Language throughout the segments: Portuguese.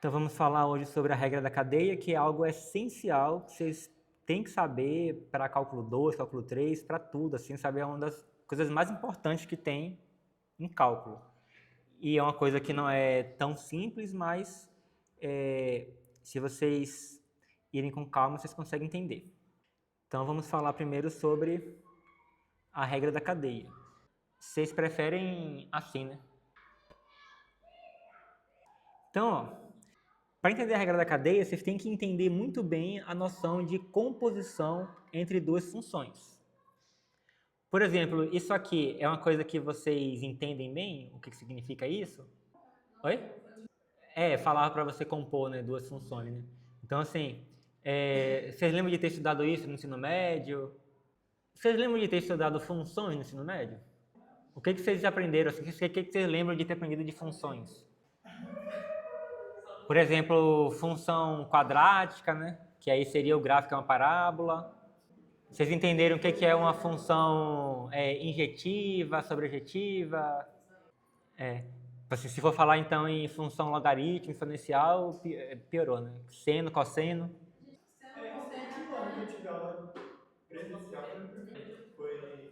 Então vamos falar hoje sobre a regra da cadeia, que é algo essencial que vocês têm que saber para cálculo 2, cálculo 3, para tudo, assim, saber é uma das coisas mais importantes que tem em cálculo. E é uma coisa que não é tão simples, mas se vocês irem com calma, vocês conseguem entender. Então vamos falar primeiro sobre a regra da cadeia. Vocês preferem assim, né? Então, ó, para entender a regra da cadeia, vocês têm que entender muito bem a noção de composição entre duas funções. Por exemplo, isso aqui é uma coisa que vocês entendem bem? O que significa isso? Oi? Falar para você compor, né, duas funções, né? Então, assim, vocês lembram de ter estudado isso no ensino médio? Vocês lembram de ter estudado funções no ensino médio? O que vocês aprenderam? Assim, o que vocês lembram de ter aprendido de funções? Por exemplo, função quadrática, né? Que aí seria o gráfico é uma parábola. Vocês entenderam o que é uma função injetiva, sobrejetiva? Assim, se for falar então em função logarítmica, exponencial, piorou, né? Seno, cosseno. Quando eu tive aula presencial, foi.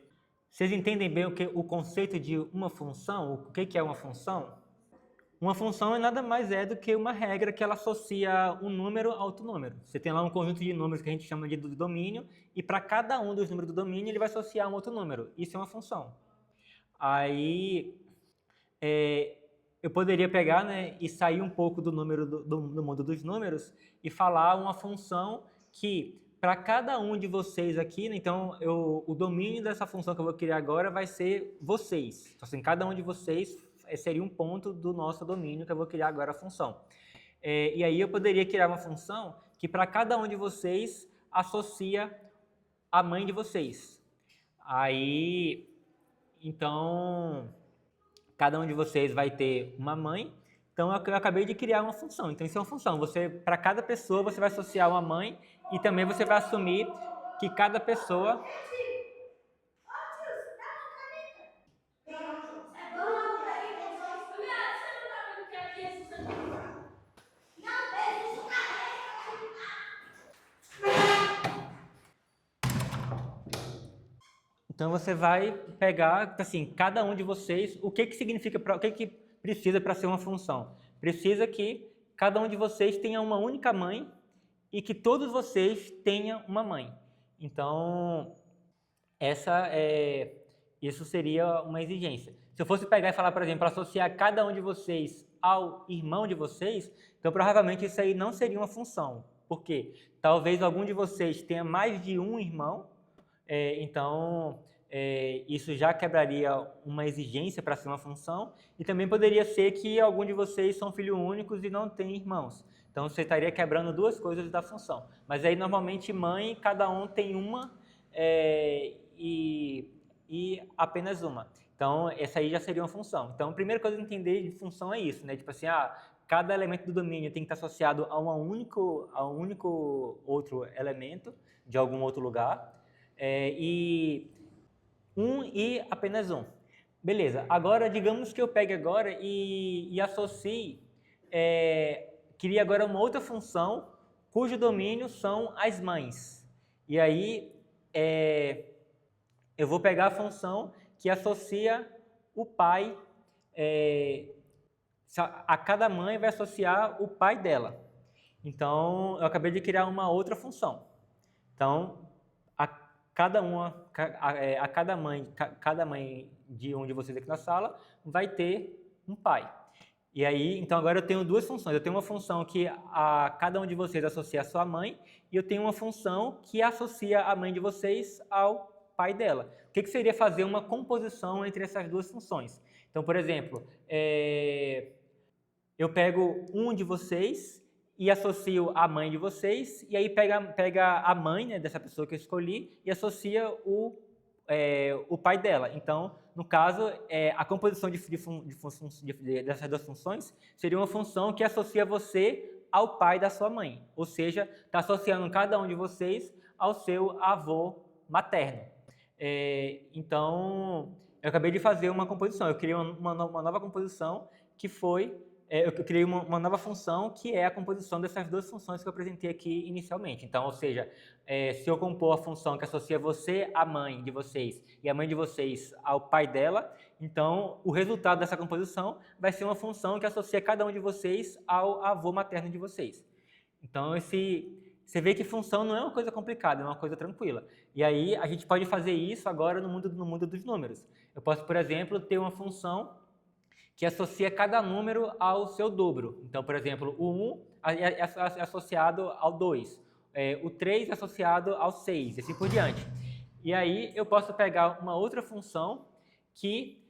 Vocês entendem bem o conceito de uma função? O que é uma função? Uma função é nada mais do que uma regra que ela associa um número a outro número. Você tem lá um conjunto de números que a gente chama de domínio, e para cada um dos números do domínio ele vai associar um outro número. Isso é uma função. Aí eu poderia pegar, né, e sair um pouco do número do mundo dos números e falar uma função que para cada um de vocês aqui, né, então o domínio dessa função que eu vou criar agora vai ser vocês. Então, assim, cada um de vocês seria um ponto do nosso domínio que eu vou criar agora a função. E aí eu poderia criar uma função que para cada um de vocês associa a mãe de vocês. Aí, então, cada um de vocês vai ter uma mãe. Então eu acabei de criar uma função. Então isso é uma função. Você, para cada pessoa, você vai associar uma mãe e também você vai assumir que cada pessoa Então você vai pegar, assim, cada um de vocês, o que significa, o que precisa para ser uma função? Precisa que cada um de vocês tenha uma única mãe e que todos vocês tenham uma mãe. Então, isso seria uma exigência. Se eu fosse pegar e falar, por exemplo, associar cada um de vocês ao irmão de vocês, então provavelmente isso aí não seria uma função. Por quê? Talvez algum de vocês tenha mais de um irmão, então isso já quebraria uma exigência para ser uma função, e também poderia ser que algum de vocês são filhos únicos e não tem irmãos. Então você estaria quebrando duas coisas da função. Mas aí normalmente mãe, cada um tem uma e apenas uma. Então essa aí já seria uma função. Então a primeira coisa a entender de função é isso, né? Tipo assim, cada elemento do domínio tem que estar associado a um único outro elemento de algum outro lugar. E apenas um. Beleza, agora digamos que eu pegue agora e associe, crie agora uma outra função cujo domínio são as mães. E aí eu vou pegar a função que associa o pai, a cada mãe vai associar o pai dela. Então eu acabei de criar uma outra função. Então cada mãe de um de vocês aqui na sala vai ter um pai. E aí, então agora eu tenho duas funções. Eu tenho uma função que a cada um de vocês associa a sua mãe, e eu tenho uma função que associa a mãe de vocês ao pai dela. O que seria fazer uma composição entre essas duas funções? Então, por exemplo, eu pego um de vocês e associo a mãe de vocês, e aí pega a mãe, né, dessa pessoa que eu escolhi e associa o pai dela. Então, no caso, a composição dessas duas funções seria uma função que associa você ao pai da sua mãe, ou seja, está associando cada um de vocês ao seu avô materno. Então, eu acabei de fazer uma composição, eu criei uma nova composição que foi eu criei uma nova função que é a composição dessas duas funções que eu apresentei aqui inicialmente. Então, ou seja, se eu compor a função que associa você à mãe de vocês e a mãe de vocês ao pai dela, então o resultado dessa composição vai ser uma função que associa cada um de vocês ao avô materno de vocês. Então, você vê que função não é uma coisa complicada, é uma coisa tranquila. E aí, a gente pode fazer isso agora no mundo dos números. Eu posso, por exemplo, ter uma função que associa cada número ao seu dobro. Então, por exemplo, o 1 é associado ao 2, o 3 é associado ao 6, e assim por diante. E aí, eu posso pegar uma outra função que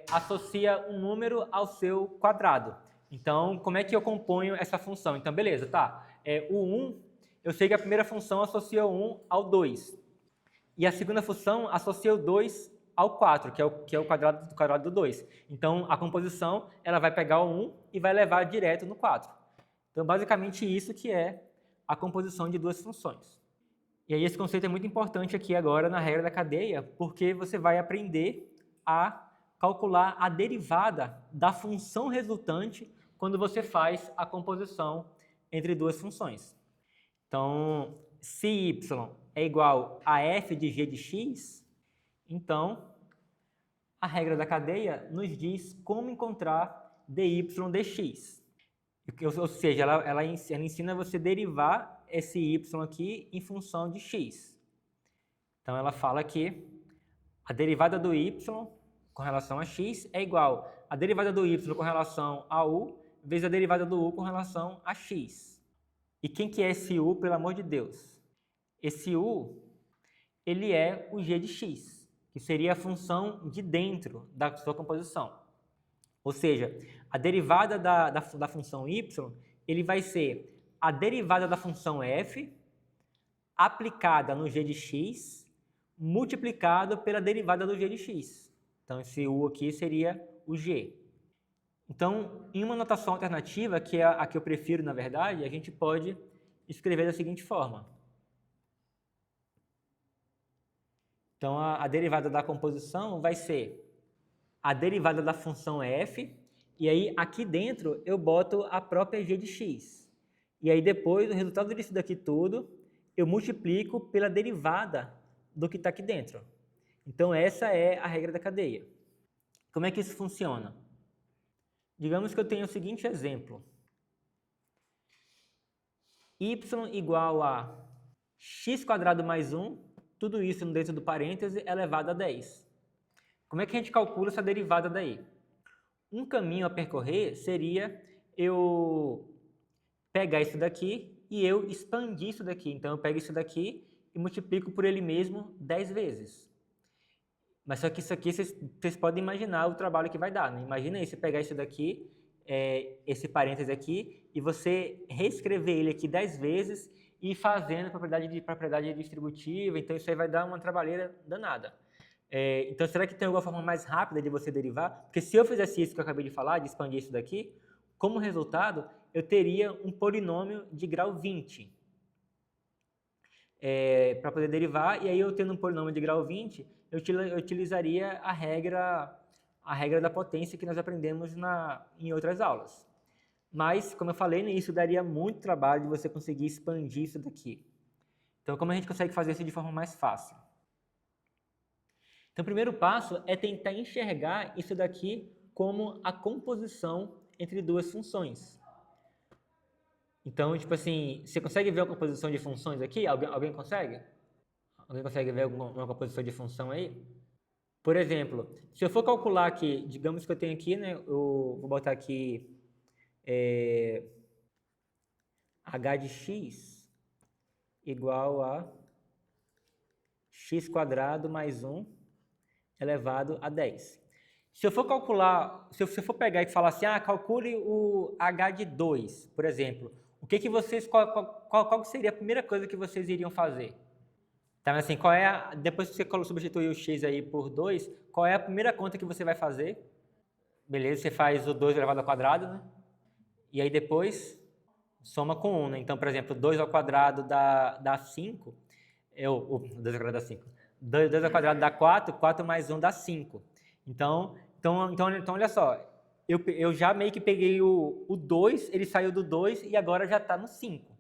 associa um número ao seu quadrado. Então, como é que eu componho essa função? Então, beleza, tá. O 1, eu sei que a primeira função associa o 1 ao 2. E a segunda função associa o 2 ao 4, que é o quadrado do 2. Então, a composição ela vai pegar o 1 e vai levar direto no 4. Então, basicamente, isso que é a composição de duas funções. E aí, esse conceito é muito importante aqui agora na regra da cadeia, porque você vai aprender a calcular a derivada da função resultante quando você faz a composição entre duas funções. Então, se y é igual a f de g de x, então a regra da cadeia nos diz como encontrar dy dx. Ou seja, ela ensina você derivar esse y aqui em função de x. Então, ela fala que a derivada do y com relação a x é igual a derivada do y com relação a u vezes a derivada do u com relação a x. E quem que é esse u, pelo amor de Deus? Esse u, ele é o g de x, que seria a função de dentro da sua composição. Ou seja, a derivada da função y, ele vai ser a derivada da função f aplicada no g de x, multiplicado pela derivada do g de x. Então, esse u aqui seria o g. Então, em uma notação alternativa, que é a que eu prefiro, na verdade, a gente pode escrever da seguinte forma. Então, a derivada da composição vai ser a derivada da função f, e aí aqui dentro eu boto a própria g de x. E aí depois, o resultado disso daqui tudo, eu multiplico pela derivada do que está aqui dentro. Então, essa é a regra da cadeia. Como é que isso funciona? Digamos que eu tenho o seguinte exemplo. Y igual a x² mais 1, tudo isso dentro do parêntese, elevado a 10. Como é que a gente calcula essa derivada daí? Um caminho a percorrer seria eu pegar isso daqui e eu expandir isso daqui. Então, eu pego isso daqui e multiplico por ele mesmo 10 vezes. Mas só que isso aqui, vocês podem imaginar o trabalho que vai dar, né? Imagina aí, você pegar isso daqui, esse parêntese aqui, e você reescrever ele aqui 10 vezes e ir fazendo propriedade distributiva. Então, isso aí vai dar uma trabalheira danada. Então, será que tem alguma forma mais rápida de você derivar? Porque se eu fizesse isso que eu acabei de falar, de expandir isso daqui, como resultado, eu teria um polinômio de grau 20. Para poder derivar, e aí eu tendo um polinômio de grau 20, eu utilizaria a regra da potência que nós aprendemos em outras aulas. Mas, como eu falei, isso daria muito trabalho de você conseguir expandir isso daqui. Então, como a gente consegue fazer isso de forma mais fácil? Então, o primeiro passo é tentar enxergar isso daqui como a composição entre duas funções. Então, tipo assim, você consegue ver a composição de funções aqui? Alguém consegue? Alguém consegue ver uma composição de função aí? Por exemplo, se eu for calcular aqui, digamos que eu tenho aqui, né, eu vou botar aqui h de x igual a x² mais 1 elevado a 10. Se eu for calcular, se eu for pegar e falar assim, calcule o h de 2, por exemplo, o que vocês, qual seria a primeira coisa que vocês iriam fazer? Então, assim, depois que você substituir o x aí por 2, qual é a primeira conta que você vai fazer? Beleza, você faz o 2 elevado ao quadrado, né? E aí depois soma com 1, né? Então, por exemplo, 2 ao quadrado dá 5, 2 ao quadrado dá 5. 2 ao quadrado dá 4, 4 mais 1 dá 5. Então olha só, eu já meio que peguei o 2, ele saiu do 2 e agora já está no 5.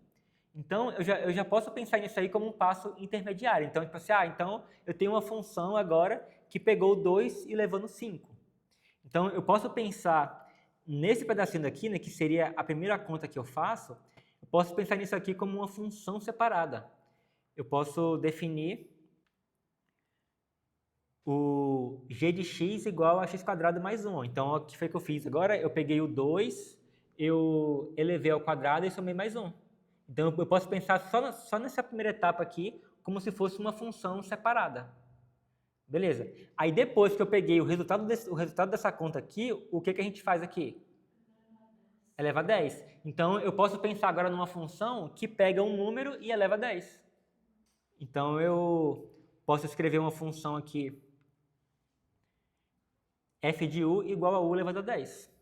Então, eu já posso pensar nisso aí como um passo intermediário. Então, tipo assim, então eu tenho uma função agora que pegou o 2 e levou no 5. Então, eu posso pensar nesse pedacinho daqui, né, que seria a primeira conta que eu faço, eu posso pensar nisso aqui como uma função separada. Eu posso definir o g de x igual a x² mais 1. Então, o que foi que eu fiz agora? Eu peguei o 2, eu elevei ao quadrado e somei mais 1. Então, eu posso pensar só nessa primeira etapa aqui como se fosse uma função separada. Beleza. Aí, depois que eu peguei o resultado dessa conta aqui, o que a gente faz aqui? Eleva a 10. Então, eu posso pensar agora numa função que pega um número e eleva a 10. Então, eu posso escrever uma função aqui, f de u igual a u elevado a 10.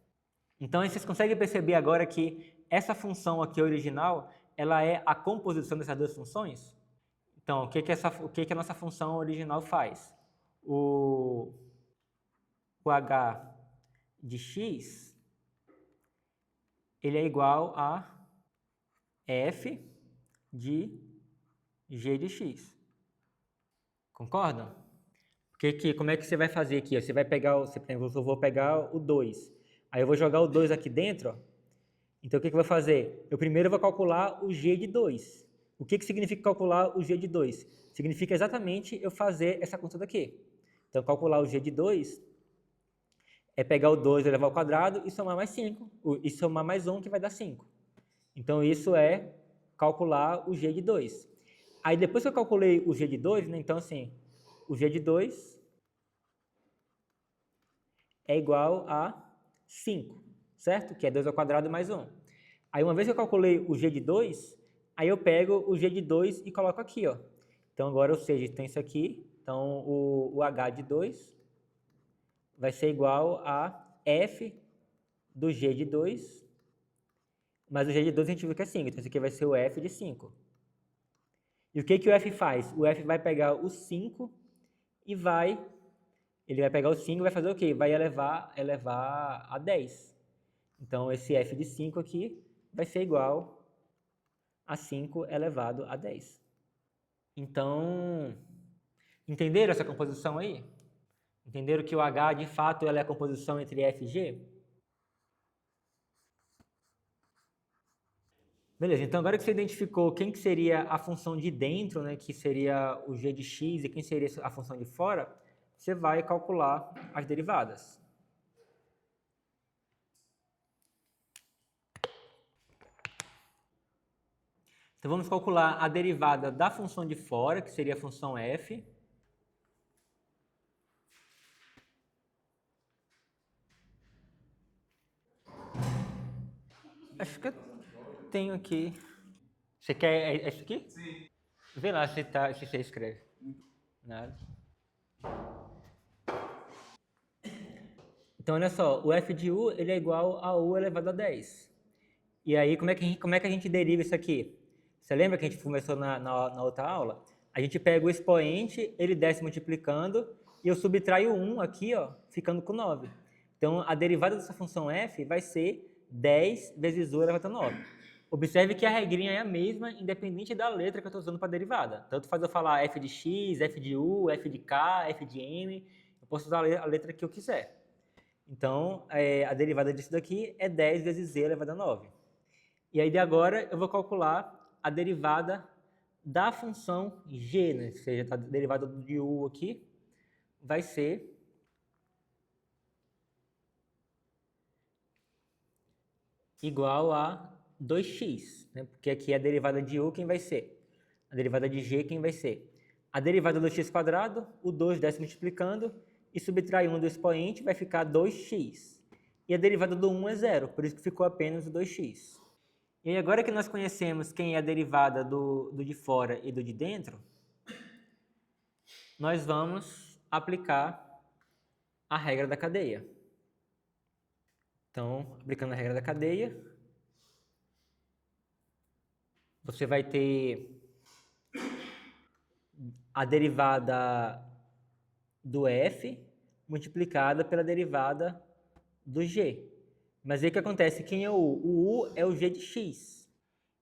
Então, vocês conseguem perceber agora que essa função aqui original, ela é a composição dessas duas funções? Então, o que a nossa função original faz? O h de x, ele é igual a f de g de x. Concordam? Como é que você vai fazer aqui? Você vai pegar, eu vou pegar o 2. Aí eu vou jogar o 2 aqui dentro. Ó. Então, o que eu vou fazer? Eu primeiro vou calcular o g de 2. O que significa calcular o g de 2? Significa exatamente eu fazer essa conta daqui. Então, calcular o g de 2 é pegar o 2 elevado ao quadrado e somar mais 5. E somar mais 1, que vai dar 5. Então, isso é calcular o g de 2. Aí, depois que eu calculei o g de 2, né, então, assim, o g de 2 é igual a 5, certo? Que é 2 ao quadrado mais 1. Aí, uma vez que eu calculei o g de 2, aí eu pego o g de 2 e coloco aqui, ó. Então, agora, ou seja, tem isso aqui. Então, o h de 2 vai ser igual a f do g de 2, mas o g de 2 a gente viu que é 5, então isso aqui vai ser o f de 5. E o que o f faz? O f vai pegar o 5 e ele vai pegar o 5 e vai fazer o quê? Vai elevar a 10. Então, esse f de 5 aqui vai ser igual a 5 elevado a 10. Então, entenderam essa composição aí? Entenderam que o h, de fato, ela é a composição entre f e g? Beleza, então agora que você identificou quem que seria a função de dentro, né, que seria o g de x, e quem seria a função de fora, você vai calcular as derivadas. Então vamos calcular a derivada da função de fora, que seria a função f. Acho que eu tenho aqui. Você quer isso aqui? Sim. Vê lá se você escreve. Nada. Então, olha só, o f de u ele é igual a u elevado a 10. E aí, como é que a gente deriva isso aqui? Você lembra que a gente começou na outra aula? A gente pega o expoente, ele desce multiplicando, e eu subtraio 1 aqui, ó, ficando com 9. Então, a derivada dessa função f vai ser 10 vezes u elevado a 9. Observe que a regrinha é a mesma, independente da letra que eu estou usando para a derivada. Tanto faz eu falar f de x, f de u, f de k, f de m, eu posso usar a letra que eu quiser. Então, a derivada disso daqui é 10 vezes z elevado a 9. E aí, de agora, eu vou calcular a derivada da função g, né? Ou seja, a derivada de u aqui vai ser igual a 2x, né? Porque aqui é a derivada de u, quem vai ser? A derivada de g, quem vai ser? A derivada do x², o 2 desce multiplicando, e subtrai 1 do expoente, vai ficar 2x. E a derivada do 1 é 0, por isso que ficou apenas o 2x. E aí, agora que nós conhecemos quem é a derivada do de fora e do de dentro, nós vamos aplicar a regra da cadeia. Então, aplicando a regra da cadeia, você vai ter a derivada do f multiplicada pela derivada do g. Mas aí o que acontece? Quem é o u? O u é o g de x.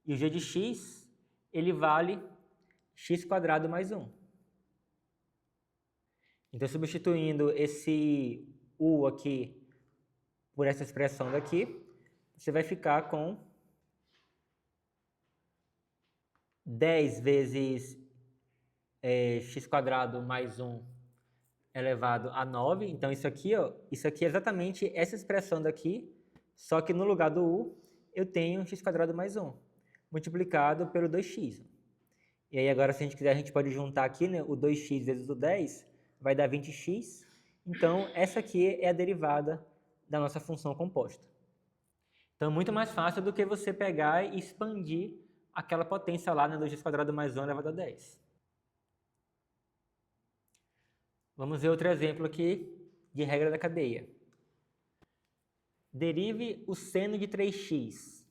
E o g de x, ele vale x² mais 1. Então, substituindo esse u aqui por essa expressão daqui, você vai ficar com 10 vezes x² mais 1 elevado a 9. Então, isso aqui é exatamente essa expressão daqui, só que no lugar do u, eu tenho x² mais 1, multiplicado pelo 2x. E aí, agora, se a gente quiser, a gente pode juntar aqui, né, o 2x vezes o 10, vai dar 20x. Então, essa aqui é a derivada da nossa função composta. Então, é muito mais fácil do que você pegar e expandir aquela potência lá, né, do x² mais 1 elevado a 10. Vamos ver outro exemplo aqui de regra da cadeia. Derive o seno de 3x.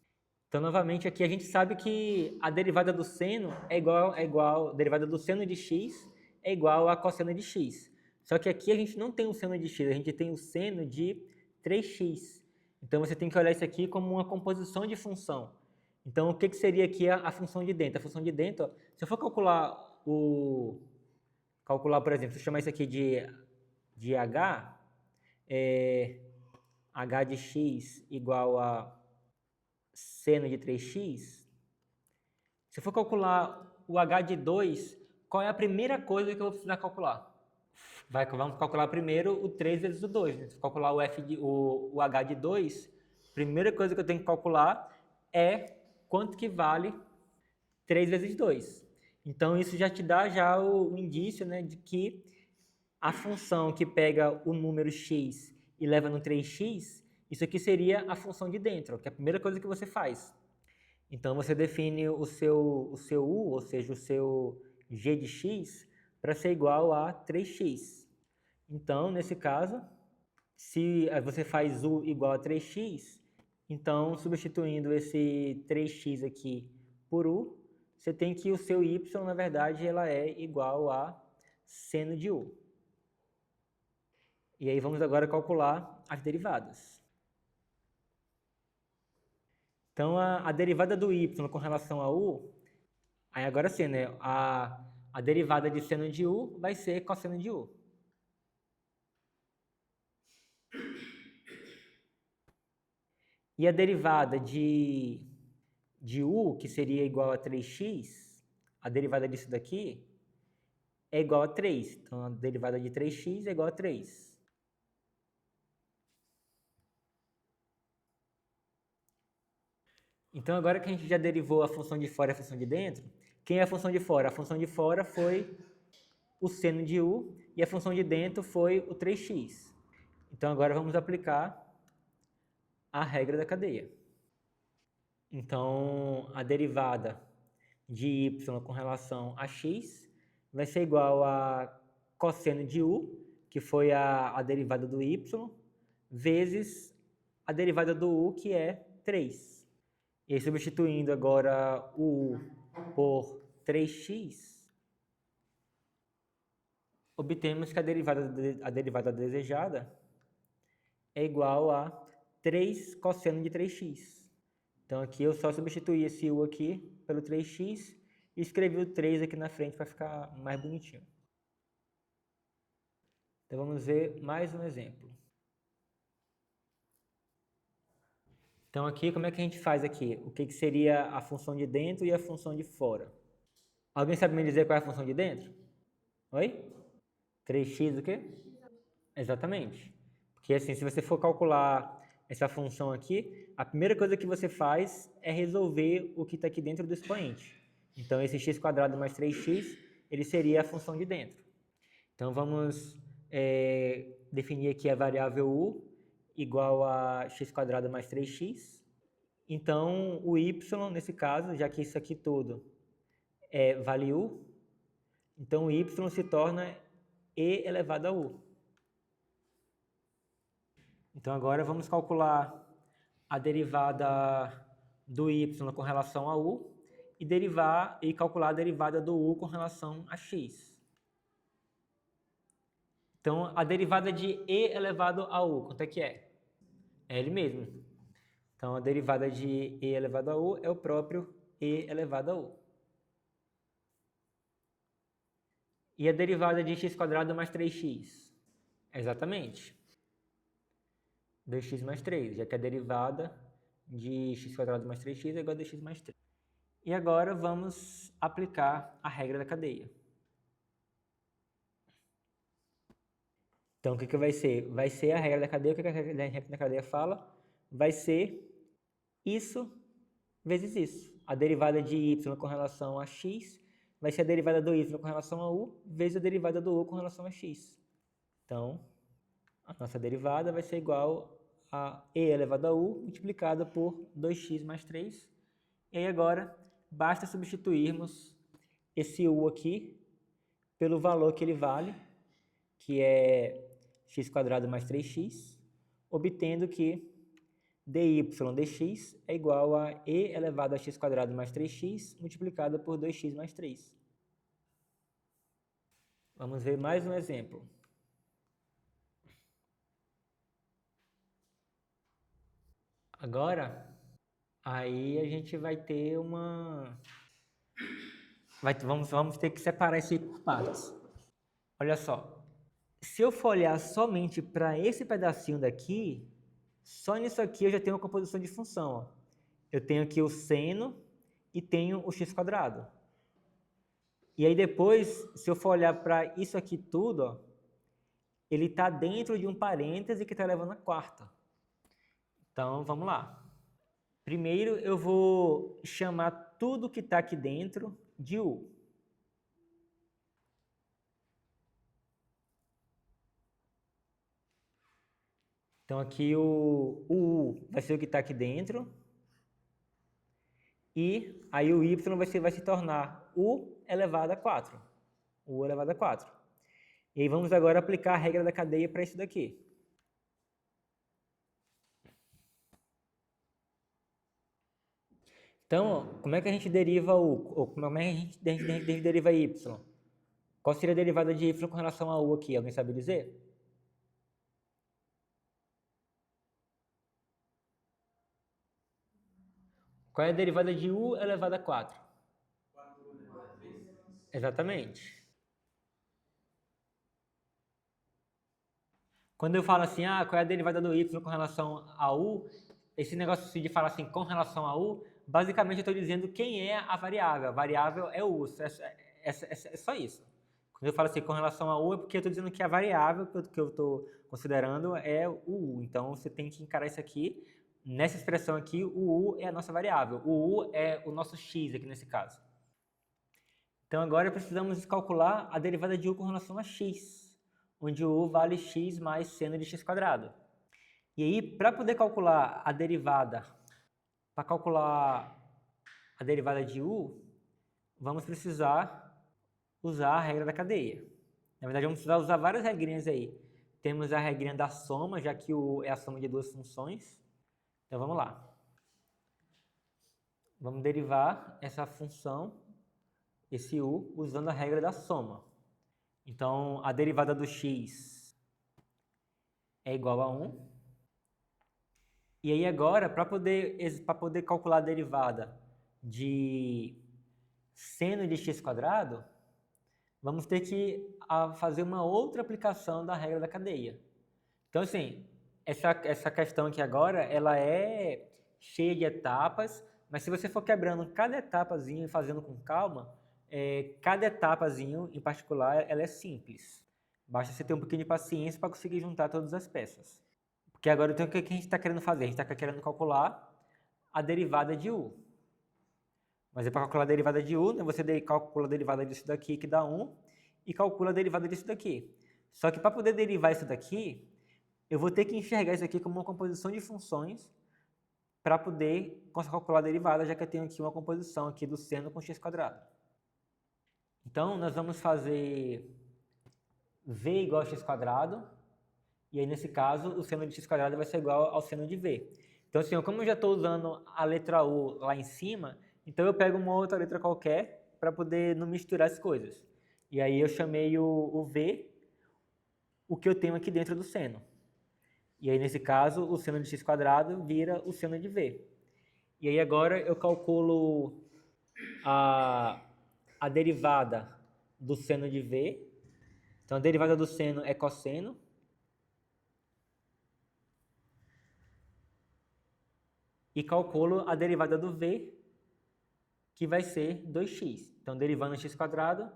Então, novamente, aqui a gente sabe que a derivada do seno a derivada do seno de x é igual a cosseno de x. Só que aqui a gente não tem o seno de x, a gente tem o seno de 3x. Então, você tem que olhar isso aqui como uma composição de função. Então, o que seria aqui a função de dentro? A função de dentro, ó, se eu for calcular, por exemplo, se eu chamar isso aqui de h, h de x igual a seno de 3x, se eu for calcular o h de 2, qual é a primeira coisa que eu vou precisar calcular? Vamos calcular primeiro o 3 vezes o 2. Né? Se eu calcular o h de 2, a primeira coisa que eu tenho que calcular é quanto que vale 3 vezes 2. Então, isso já te dá já o indício, né, de que a função que pega o número x e leva no 3x, isso aqui seria a função de dentro, que é a primeira coisa que você faz. Então, você define o seu u, ou seja, o seu g de x, para ser igual a 3x. Então, nesse caso, se você faz u igual a 3x, então, substituindo esse 3x aqui por u, você tem que o seu y, na verdade, ela é igual a seno de u. E aí vamos agora calcular as derivadas. Então, a derivada do y com relação a u, aí agora sim, né? A derivada de seno de u vai ser cosseno de u. E a derivada de u, que seria igual a 3x, a derivada disso daqui é igual a 3. Então, a derivada de 3x é igual a 3. Então, agora que a gente já derivou a função de fora e a função de dentro, quem é a função de fora? A função de fora foi o seno de u e a função de dentro foi o 3x. Então, agora vamos aplicar a regra da cadeia. Então, a derivada de y com relação a x vai ser igual a cosseno de u, que foi a derivada do y, vezes a derivada do u, que é 3. E aí, substituindo agora o u por 3x, obtemos que a derivada desejada é igual a 3 cosseno de 3x. Então, aqui eu só substituí esse u aqui pelo 3x e escrevi o 3 aqui na frente para ficar mais bonitinho. Então, vamos ver mais um exemplo. Então, aqui, como é que a gente faz aqui? O que seria a função de dentro e a função de fora? Alguém sabe me dizer qual é a função de dentro? Oi? 3x o quê? Exatamente. Porque assim, se você for calcular essa função aqui, a primeira coisa que você faz é resolver o que está aqui dentro do expoente. Então, esse x² mais 3x, ele seria a função de dentro. Então, vamos definir aqui a variável u igual a x² mais 3x. Então, o y, nesse caso, já que isso aqui tudo vale u, então o y se torna e elevado a u. Então, agora vamos calcular a derivada do y com relação a u e calcular a derivada do u com relação a x. Então, a derivada de e elevado a u, quanto é que é? É ele mesmo. Então, a derivada de e elevado a u é o próprio e elevado a u. E a derivada de x² mais 3x? Exatamente. 2x mais 3, já que a derivada de x² mais 3x é igual a 2x mais 3. E agora vamos aplicar a regra da cadeia. Então, o que vai ser? Vai ser a regra da cadeia. O que a regra da cadeia fala? Vai ser isso vezes isso. A derivada de y com relação a x vai ser a derivada do y com relação a u vezes a derivada do u com relação a x. Então, a nossa derivada vai ser igual a e elevado a u multiplicada por 2x mais 3. E aí agora, basta substituirmos esse u aqui pelo valor que ele vale, que é x² mais 3x, obtendo que dy dx é igual a e elevado a x² mais 3x multiplicado por 2x mais 3. Vamos ver mais um exemplo. Agora, aí a gente vai ter vamos ter que separar isso aí por partes. Olha só, se eu for olhar somente para esse pedacinho daqui, só nisso aqui eu já tenho uma composição de função. Ó. Eu tenho aqui o seno e tenho o x². E aí depois, se eu for olhar para isso aqui tudo, ó, ele está dentro de um parêntese que está levando a quarta. Então, vamos lá. Primeiro, eu vou chamar tudo que está aqui dentro de u. Então, aqui o u vai ser o que está aqui dentro. E aí o y vai se tornar u elevado a 4. U elevado a 4. E aí vamos agora aplicar a regra da cadeia para isso daqui. Então, como é que a gente deriva u? Ou como é que a gente deriva y? Qual seria a derivada de y com relação a u aqui? Alguém sabe dizer? Qual é a derivada de u elevado a 4? 4 elevado a 3. Exatamente. Quando eu falo assim, qual é a derivada do y com relação a u, esse negócio de falar assim, com relação a u, basicamente eu estou dizendo quem é a variável. A variável é u, é só isso. Quando eu falo assim, com relação a u, é porque eu estou dizendo que a variável que eu estou considerando é o u. Então, você tem que encarar isso aqui. Nessa expressão aqui, o u é a nossa variável. O u é o nosso x aqui nesse caso. Então, agora precisamos calcular a derivada de u com relação a x, onde o u vale x mais seno de x². E aí, para poder calcular a derivada, de u, vamos precisar usar a regra da cadeia. Na verdade, vamos precisar usar várias regrinhas aí. Temos a regrinha da soma, já que o u é a soma de duas funções. Então, vamos lá. Vamos derivar essa função, esse u, usando a regra da soma. Então, a derivada do x é igual a 1. E aí agora, para poder calcular a derivada de seno de x², vamos ter que fazer uma outra aplicação da regra da cadeia. Então, assim, essa questão aqui agora, ela é cheia de etapas, mas se você for quebrando cada etapazinho e fazendo com calma, cada etapazinho em particular, ela é simples. Basta você ter um pouquinho de paciência para conseguir juntar todas as peças. Porque agora, então, o que a gente está querendo fazer? A gente está querendo calcular a derivada de u. Mas para calcular a derivada de u, né, você calcula a derivada disso daqui, que dá 1, e calcula a derivada disso daqui. Só que para poder derivar isso daqui, eu vou ter que enxergar isso aqui como uma composição de funções para poder calcular a derivada, já que eu tenho aqui uma composição aqui do seno com x². Então, nós vamos fazer v igual a x², e aí, nesse caso, o seno de x² vai ser igual ao seno de v. Então, assim, como eu já estou usando a letra u lá em cima, então eu pego uma outra letra qualquer para poder não misturar as coisas. E aí eu chamei o v, o que eu tenho aqui dentro do seno. E aí, nesse caso, o seno de x² vira o seno de v. E aí, agora, eu calculo a derivada do seno de v. Então, a derivada do seno é cosseno. E calculo a derivada do v, que vai ser 2x. Então, derivando x²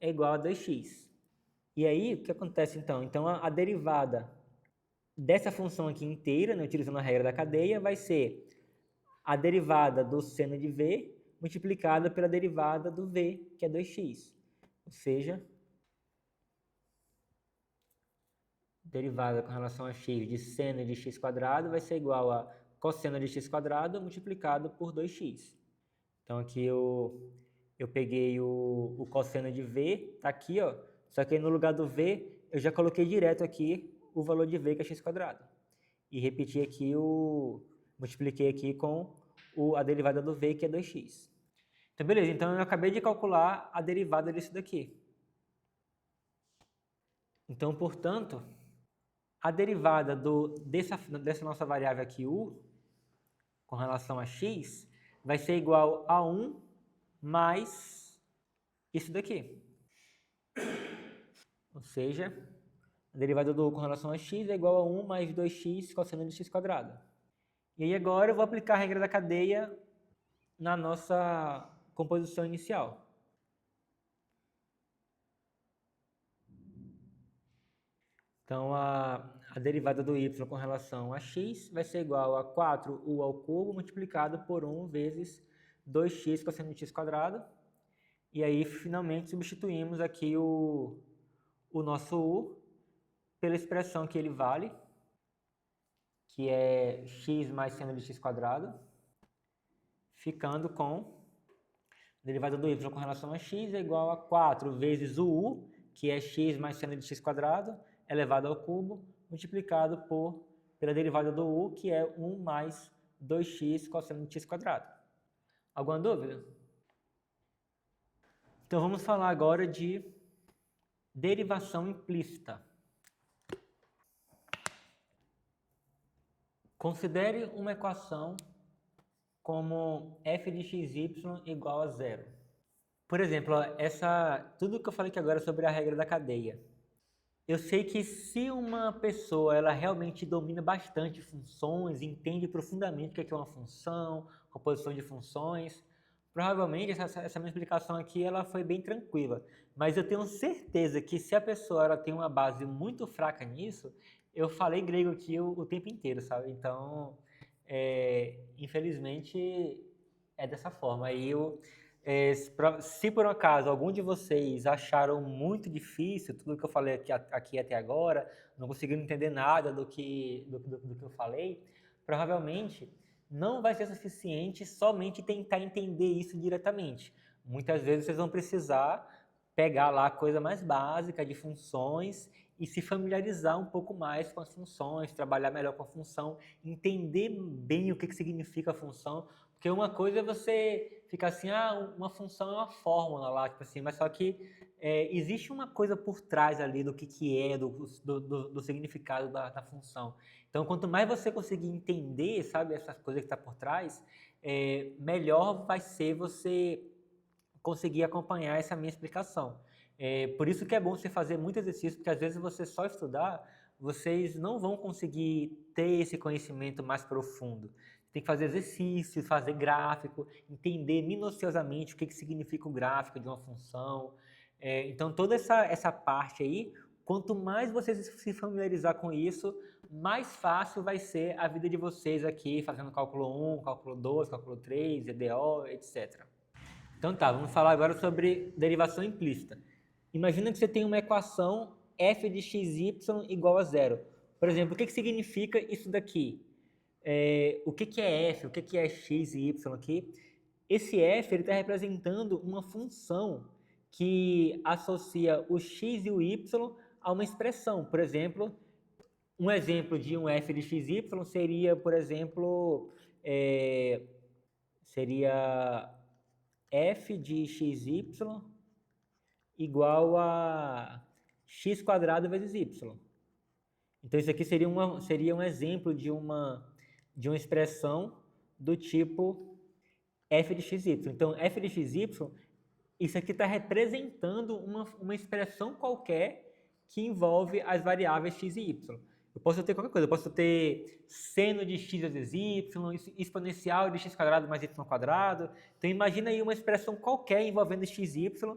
é igual a 2x. E aí, o que acontece então? Então, a derivada dessa função aqui inteira, né, utilizando a regra da cadeia, vai ser a derivada do seno de v multiplicada pela derivada do v, que é 2x. Ou seja, derivada com relação a x de seno de x² vai ser igual a cosseno de x² multiplicado por 2x. Então, aqui eu peguei o cosseno de v, tá aqui, ó. Só que aí no lugar do v, eu já coloquei direto aqui o valor de v, que é x². E repeti aqui multipliquei aqui com a derivada do v, que é 2x. Então, beleza. Então, eu acabei de calcular a derivada disso daqui. Então, portanto, a derivada dessa nossa variável aqui, u, com relação a x, vai ser igual a 1 mais isso daqui. Ou seja, a derivada do u com relação a x é igual a 1 mais 2x cosseno de x². E aí agora eu vou aplicar a regra da cadeia na nossa composição inicial. Então, a derivada do y com relação a x vai ser igual a 4u ao cubo multiplicado por 1 vezes 2x cosseno de x². E aí, finalmente, substituímos aqui o nosso u pela expressão que ele vale, que é x mais seno de x², ficando com a derivada do y com relação a x é igual a 4 vezes o u, que é x mais seno de x², elevado ao cubo, multiplicado pela derivada do u, que é 1 mais 2x cosseno de x². Alguma dúvida? Então, vamos falar agora de derivação implícita. Considere uma equação como f de xy igual a 0. Por exemplo, tudo que eu falei aqui agora sobre a regra da cadeia. Eu sei que se uma pessoa ela realmente domina bastante funções, entende profundamente o que é uma função, composição de funções, provavelmente essa minha explicação aqui ela foi bem tranquila. Mas eu tenho certeza que se a pessoa ela tem uma base muito fraca nisso, eu falei grego aqui o tempo inteiro, sabe? Então, infelizmente, é dessa forma. Aí se por um acaso algum de vocês acharam muito difícil tudo que eu falei aqui até agora, não conseguiram entender nada do que eu falei, provavelmente não vai ser suficiente somente tentar entender isso diretamente. Muitas vezes vocês vão precisar pegar lá a coisa mais básica de funções e se familiarizar um pouco mais com as funções, trabalhar melhor com a função, entender bem o que significa a função, porque uma coisa é você ficar assim, uma função é uma fórmula lá, tipo assim, mas só que existe uma coisa por trás ali do que é, do significado da função. Então, quanto mais você conseguir entender, sabe, essas coisas que estão por trás, melhor vai ser você conseguir acompanhar essa minha explicação. Por isso que é bom você fazer muito exercício, porque às vezes você só estudar, vocês não vão conseguir ter esse conhecimento mais profundo. Tem que fazer exercício, fazer gráfico, entender minuciosamente o que significa o gráfico de uma função. Então, toda essa parte aí, quanto mais vocês se familiarizar com isso, mais fácil vai ser a vida de vocês aqui, fazendo cálculo 1, cálculo 2, cálculo 3, EDO, etc. Então tá, vamos falar agora sobre derivação implícita. Imagina que você tem uma equação f de xy igual a 0. Por exemplo, o que significa isso daqui? O que é f, o que é x e y aqui? Esse f está representando uma função que associa o x e o y a uma expressão. Por exemplo, um exemplo de um f de xy seria, por exemplo, seria f de xy igual a x² vezes y. Então, isso aqui seria um exemplo de uma expressão do tipo f de xy. Então, f de xy, isso aqui está representando uma expressão qualquer que envolve as variáveis x e y. Eu posso ter qualquer coisa, eu posso ter seno de x vezes y, exponencial de x quadrado mais y quadrado. Então, imagina aí uma expressão qualquer envolvendo x e y.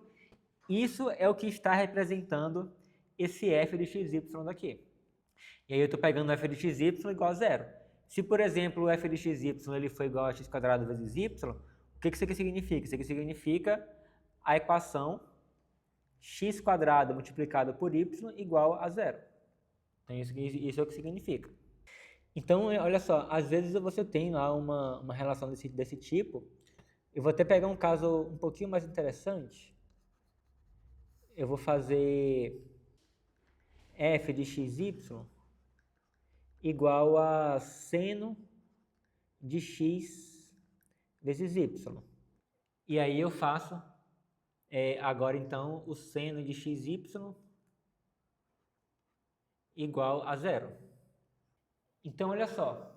Isso é o que está representando esse f de xy daqui. E aí eu estou pegando f de xy igual a zero. Se, por exemplo, o f de xy ele for igual a x quadrado vezes y, o que isso aqui significa? Isso aqui significa a equação x quadrado multiplicado por y igual a zero. Então, isso é o que significa. Então, olha só, às vezes você tem lá uma relação desse tipo. Eu vou até pegar um caso um pouquinho mais interessante. Eu vou fazer f de xy igual a seno de x vezes y. E aí eu faço agora então o seno de xy igual a zero. Então olha só,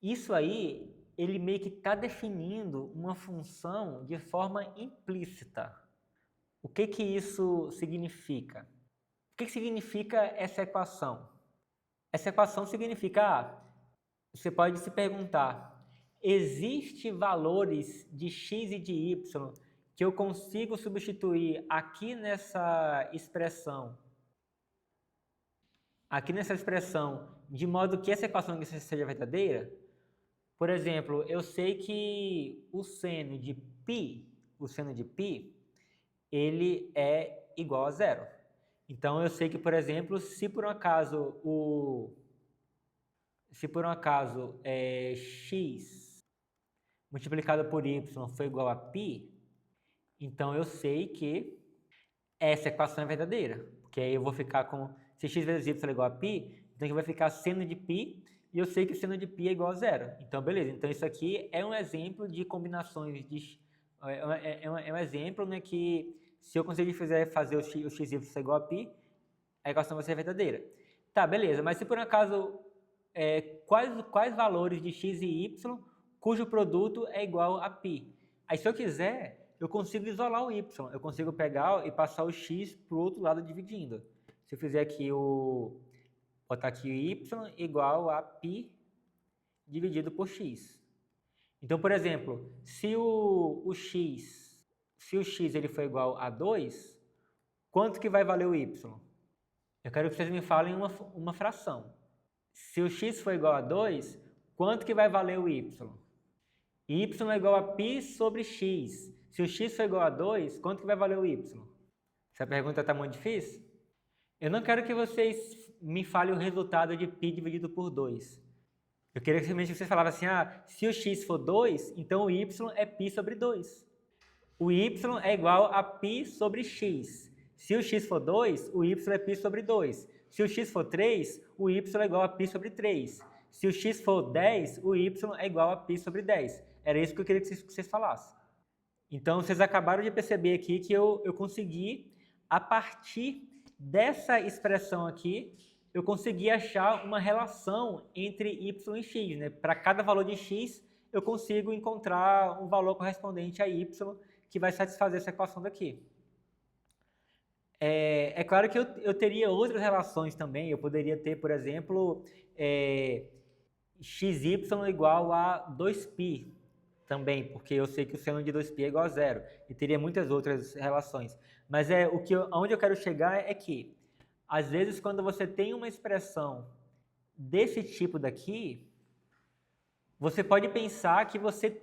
isso aí ele meio que está definindo uma função de forma implícita. O que isso significa? O que significa essa equação? Essa equação significa, você pode se perguntar, existem valores de x e de y que eu consigo substituir aqui nessa expressão, de modo que essa equação seja verdadeira? Por exemplo, eu sei que o seno de π, ele é igual a zero. Então, eu sei que, por exemplo, se por um acaso x multiplicado por y for igual a π, então eu sei que essa equação é verdadeira. Porque aí eu vou ficar com, se x vezes y é igual a π, então aqui vai ficar seno de π, e eu sei que o seno de π é igual a zero. Então, beleza. Então, isso aqui é um exemplo de combinações de... É um exemplo, né, que se eu conseguir fazer o xy ser igual a π, a equação vai ser verdadeira. Tá, beleza. Mas se por um acaso, quais valores de x e y cujo produto é igual a π? Aí, se eu quiser, eu consigo isolar o y. Eu consigo pegar e passar o x para o outro lado dividindo. Se eu fizer aqui botar aqui o y igual a π dividido por x. Então, por exemplo, se o x ele for igual a 2, quanto que vai valer o y? Eu quero que vocês me falem uma fração. Se o x for igual a 2, quanto que vai valer o y? Y é igual a π sobre x. Se o x for igual a 2, quanto que vai valer o y? Essa pergunta está muito difícil? Eu não quero que vocês me falem o resultado de π dividido por 2. Eu queria que vocês falassem assim, se o x for 2, então o y é π sobre 2. O y é igual a π sobre x. Se o x for 2, o y é π sobre 2. Se o x for 3, o y é igual a π sobre 3. Se o x for 10, o y é igual a π sobre 10. Era isso que eu queria que vocês falassem. Então, vocês acabaram de perceber aqui que eu consegui, a partir dessa expressão aqui, eu consegui achar uma relação entre y e x, né? Para cada valor de x, eu consigo encontrar um valor correspondente a y que vai satisfazer essa equação daqui. É claro que eu teria outras relações também. Eu poderia ter, por exemplo, xy igual a 2π também, porque eu sei que o seno de 2π é igual a zero. E teria muitas outras relações. Mas onde eu quero chegar é que, às vezes, quando você tem uma expressão desse tipo daqui, você pode pensar que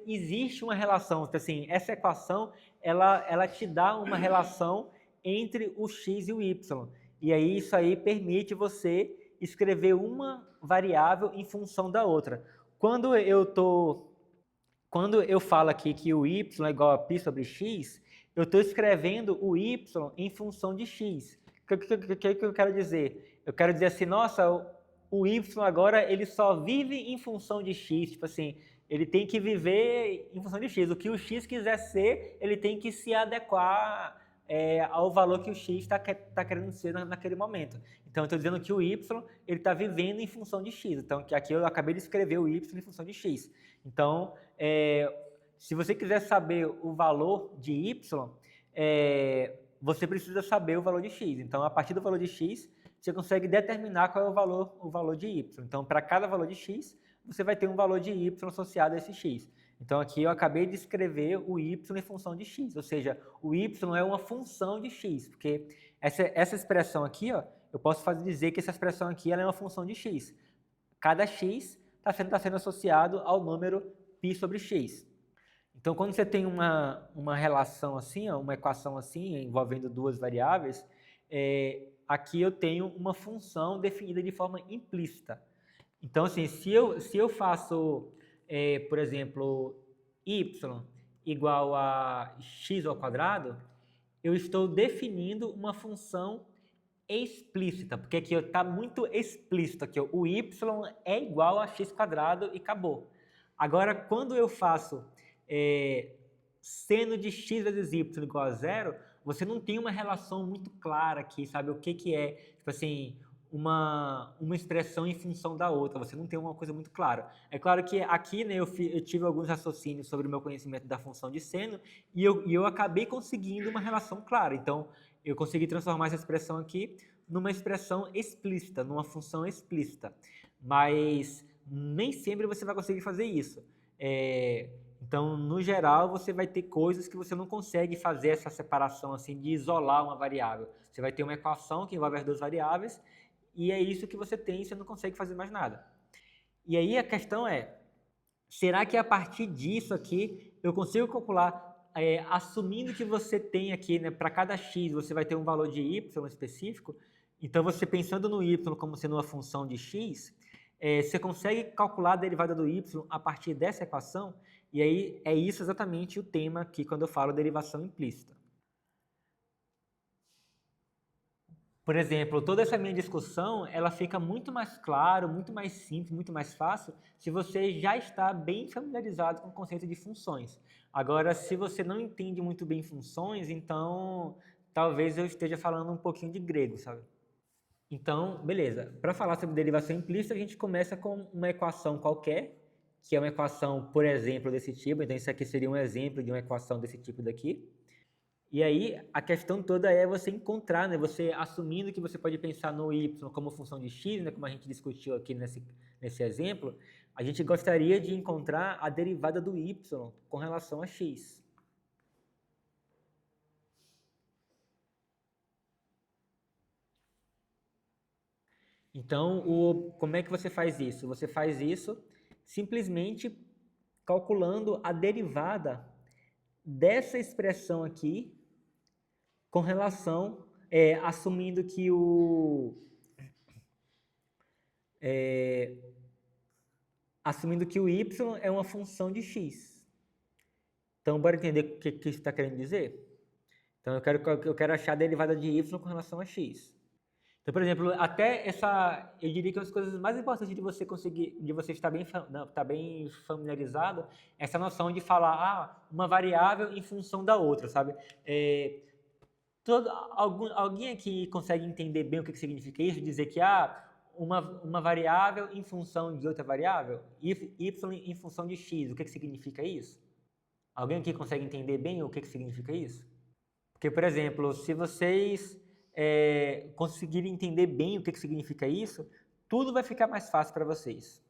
existe uma relação. Então, assim, essa equação, ela te dá uma relação entre o x e o y. E aí, isso aí permite você escrever uma variável em função da outra. Quando eu falo aqui que o y é igual a π sobre x, eu estou escrevendo o y em função de x. O que eu quero dizer? Eu quero dizer assim, nossa, o y agora ele só vive em função de x. Tipo assim, ele tem que viver em função de x. O que o x quiser ser, ele tem que se adequar ao valor que o x está querendo ser naquele momento. Então, eu estou dizendo que o y ele está vivendo em função de x. Então, que aqui eu acabei de escrever o y em função de x. Então, se você quiser saber o valor de y, você precisa saber o valor de x. Então, a partir do valor de x, você consegue determinar qual é o valor de y. Então, para cada valor de x, você vai ter um valor de y associado a esse x. Então, aqui eu acabei de escrever o y em função de x, ou seja, o y é uma função de x, porque essa expressão aqui, ó, eu posso dizer que essa expressão aqui ela é uma função de x. Cada x está sendo associado ao número π sobre x. Então, quando você tem uma relação assim, ó, uma equação assim, envolvendo duas variáveis, aqui eu tenho uma função definida de forma implícita. Então, assim, se eu faço, por exemplo, y igual a x ao quadrado, eu estou definindo uma função explícita, porque aqui está muito explícito, aqui, ó, o y é igual a x quadrado e acabou. Agora, quando eu faço seno de x vezes y igual a zero, você não tem uma relação muito clara aqui, sabe? O que é, tipo assim, uma expressão em função da outra, você não tem uma coisa muito clara. É claro que aqui, né, eu tive alguns raciocínios sobre o meu conhecimento da função de seno e eu acabei conseguindo uma relação clara. Então, eu consegui transformar essa expressão aqui numa expressão explícita, numa função explícita. Mas nem sempre você vai conseguir fazer isso. Então, no geral, você vai ter coisas que você não consegue fazer essa separação assim de isolar uma variável. Você vai ter uma equação que envolve as duas variáveis e é isso que você tem e você não consegue fazer mais nada. E aí a questão é, será que a partir disso aqui eu consigo calcular, assumindo que você tem aqui, né, para cada x você vai ter um valor de y específico, então você pensando no y como sendo uma função de x, você consegue calcular a derivada do y a partir dessa equação, e aí é isso exatamente o tema aqui quando eu falo derivação implícita. Por exemplo, toda essa minha discussão, ela fica muito mais claro, muito mais simples, muito mais fácil, se você já está bem familiarizado com o conceito de funções. Agora, se você não entende muito bem funções, então talvez eu esteja falando um pouquinho de grego, sabe? Então, beleza. Para falar sobre derivação implícita, a gente começa com uma equação qualquer, que é uma equação, por exemplo, desse tipo. Então, isso aqui seria um exemplo de uma equação desse tipo daqui. E aí, a questão toda é você encontrar, né? Você assumindo que você pode pensar no y como função de x, né? Como a gente discutiu aqui nesse exemplo, a gente gostaria de encontrar a derivada do y com relação a x. Então, como é que você faz isso? Você faz isso simplesmente calculando a derivada dessa expressão aqui com relação, assumindo que y é uma função de x. Então, bora entender o que isso está querendo dizer? Então, eu quero achar a derivada de y com relação a x. Então, por exemplo, eu diria que uma das coisas mais importantes de você conseguir, de você estar bem familiarizado, é essa noção de falar, uma variável em função da outra, sabe? Alguém aqui consegue entender bem o que significa isso? Dizer que uma variável em função de outra variável? Y em função de x, o que significa isso? Alguém aqui consegue entender bem o que significa isso? Porque, por exemplo, se vocês conseguirem entender bem o que significa isso, tudo vai ficar mais fácil para vocês.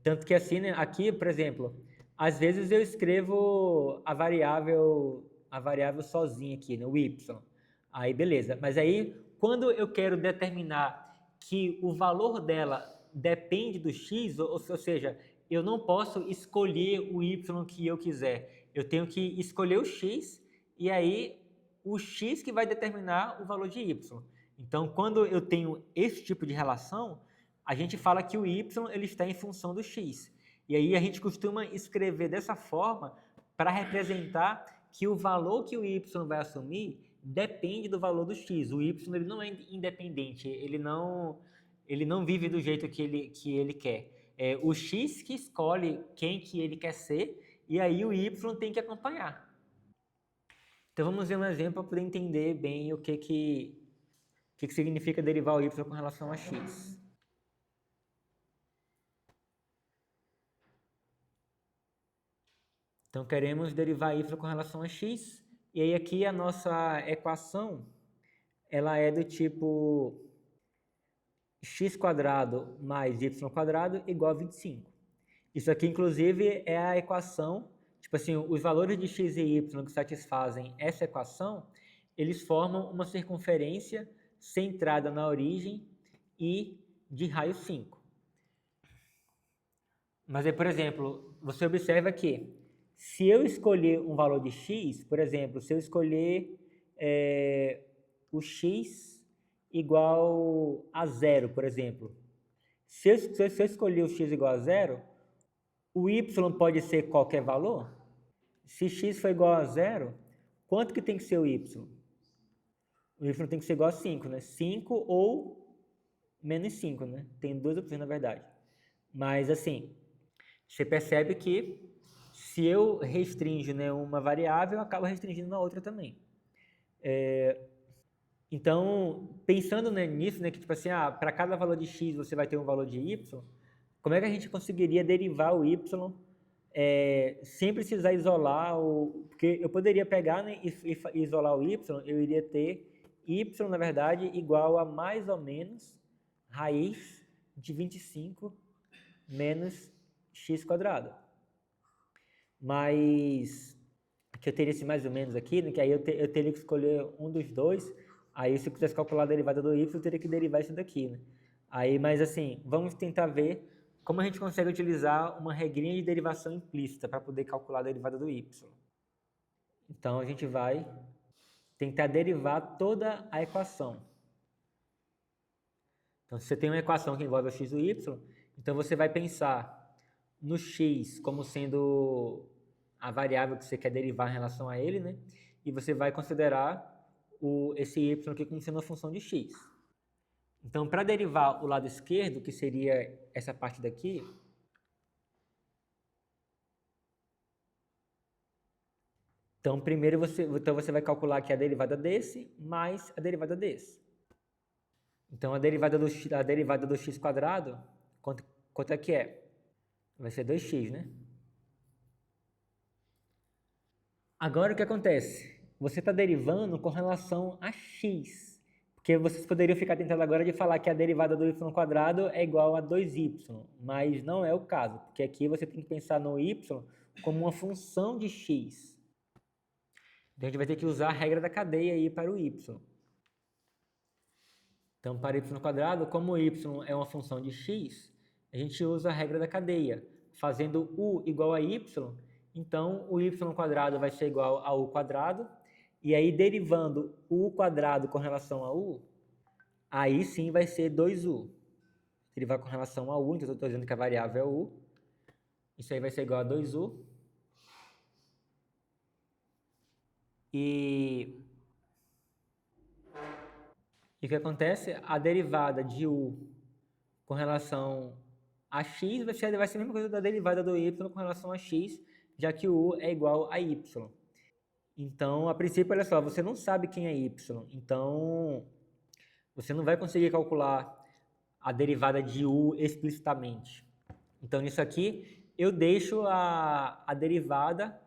Tanto que assim, né, aqui, por exemplo, às vezes eu escrevo a variável sozinha aqui, no y. Aí, beleza. Mas aí, quando eu quero determinar que o valor dela depende do x, ou seja, eu não posso escolher o y que eu quiser. Eu tenho que escolher o x e aí o x que vai determinar o valor de y. Então, quando eu tenho esse tipo de relação, a gente fala que o y ele está em função do x. E aí a gente costuma escrever dessa forma para representar que o valor que o y vai assumir depende do valor do x. O y ele não é independente, ele não vive do jeito que ele quer. É o x que escolhe quem que ele quer ser e aí o y tem que acompanhar. Então vamos ver um exemplo para poder entender bem o que significa derivar o y com relação a x. Então queremos derivar y com relação a x, e aí aqui a nossa equação, ela é do tipo x² mais y² igual a 25. Isso aqui, inclusive, é a equação, tipo assim, os valores de x e y que satisfazem essa equação, eles formam uma circunferência centrada na origem e de raio 5. Mas aí, por exemplo, você observa que se eu escolher um valor de x, por exemplo, se eu escolher o x igual a 0, por exemplo, se eu escolher o x igual a 0, o y pode ser qualquer valor? Se x for igual a 0, quanto que tem que ser o y? O y tem que ser igual a 5, né? 5 ou menos 5, né? Tem duas opções, na verdade. Mas, assim, você percebe que se eu restringo, né, uma variável, eu acabo restringindo na outra também. Então, pensando, né, nisso, né, que tipo assim, para cada valor de x você vai ter um valor de y, como é que a gente conseguiria derivar o y sem precisar isolar porque eu poderia pegar, né, e isolar o y, eu iria ter y, na verdade, igual a mais ou menos raiz de 25 menos x². Mas, que eu teria esse mais ou menos aqui, né, que aí eu teria que escolher um dos dois, aí se eu quisesse calcular a derivada do y, eu teria que derivar isso daqui, né? Aí, mas assim, vamos tentar ver como a gente consegue utilizar uma regrinha de derivação implícita para poder calcular a derivada do y. Então, a gente vai tentar derivar toda a equação. Então, se você tem uma equação que envolve o x e o y, então você vai pensar no x como sendo a variável que você quer derivar em relação a ele, né? E você vai considerar esse y aqui como sendo uma função de x. Então, para derivar o lado esquerdo, que seria essa parte daqui, então primeiro você vai calcular aqui a derivada desse mais a derivada desse. Então, a derivada do x², quanto é que é? Vai ser 2x, né? Agora, o que acontece? Você está derivando com relação a x. Porque vocês poderiam ficar tentando agora de falar que a derivada do y² é igual a 2y. Mas não é o caso. Porque aqui você tem que pensar no y como uma função de x. Então, a gente vai ter que usar a regra da cadeia aí para o y. Então, para y², como o y é uma função de x, a gente usa a regra da cadeia. Fazendo u igual a y, então o y² vai ser igual a u², e aí derivando o u² com relação a u, aí sim vai ser 2u. Derivar com relação a u, então eu estou dizendo que a variável é u, isso aí vai ser igual a 2u. E o que acontece? A derivada de u com relação a x vai ser a mesma coisa da derivada do y com relação a x, já que o u é igual a y. Então, a princípio, olha só, você não sabe quem é y, então você não vai conseguir calcular a derivada de u explicitamente. Então, nisso aqui, eu deixo a derivada